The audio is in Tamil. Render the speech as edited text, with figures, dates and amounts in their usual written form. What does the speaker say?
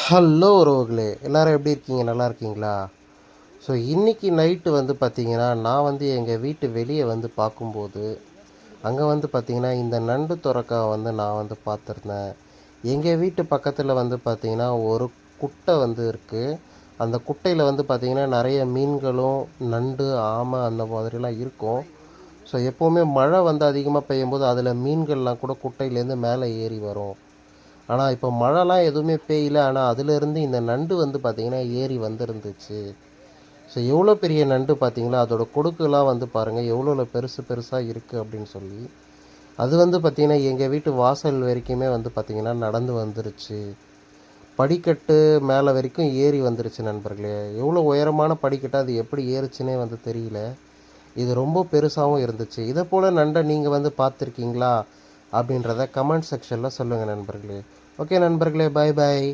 ஹலோ உறவுகளே, எல்லாரும் எப்படி இருக்கீங்க? நல்லா இருக்கீங்களா? ஸோ இன்றைக்கி நைட்டு வந்து பார்த்திங்கன்னா, நான் வந்து எங்கள் வீட்டு வெளியே வந்து பார்க்கும்போது, அங்கே வந்து பார்த்திங்கன்னா, இந்த நண்டு துறக்காவை வந்து நான் வந்து பார்த்துருந்தேன். எங்கள் வீட்டு பக்கத்தில் வந்து பார்த்திங்கன்னா, ஒரு குட்டை வந்து இருக்குது. அந்த குட்டையில் வந்து பார்த்திங்கன்னா, நிறைய மீன்களும், நண்டு, ஆமை அந்த மாதிரிலாம் இருக்கும். ஸோ எப்போவுமே மழை வந்து அதிகமாக பெய்யும்போது, அதில் மீன்கள்லாம் கூட குட்டையிலேருந்து மேலே ஏறி வரும். ஆனால் இப்போ மழைலாம் எதுவுமே பெய்யல. ஆனால் அதிலிருந்து இந்த நண்டு வந்து பார்த்திங்கன்னா ஏறி வந்துருந்துச்சு. ஸோ எவ்வளோ பெரிய நண்டு பார்த்தீங்களா? அதோட கொடுக்குலாம் வந்து பாருங்கள் எவ்வளோ பெருசு பெருசாக இருக்குது அப்படின்னு சொல்லி. அது வந்து பார்த்திங்கன்னா எங்கள் வீட்டு வாசல் வரைக்குமே வந்து பார்த்திங்கன்னா நடந்து வந்துருச்சு. படிக்கட்டு மேலே வரைக்கும் ஏறி வந்துருச்சு நண்பர்களே. எவ்வளோ உயரமான படிக்கட்டு, அது எப்படி ஏறுச்சுன்னே வந்து தெரியல. இது ரொம்ப பெருசாகவும் இருந்துச்சு. இதை போல் நண்டை நீங்கள் வந்து பார்த்துருக்கீங்களா அப்படின்றத கமெண்ட் செக்ஷனில் சொல்லுங்கள் நண்பர்களே. ஓகே நண்பர்களே, பாய் பாய்.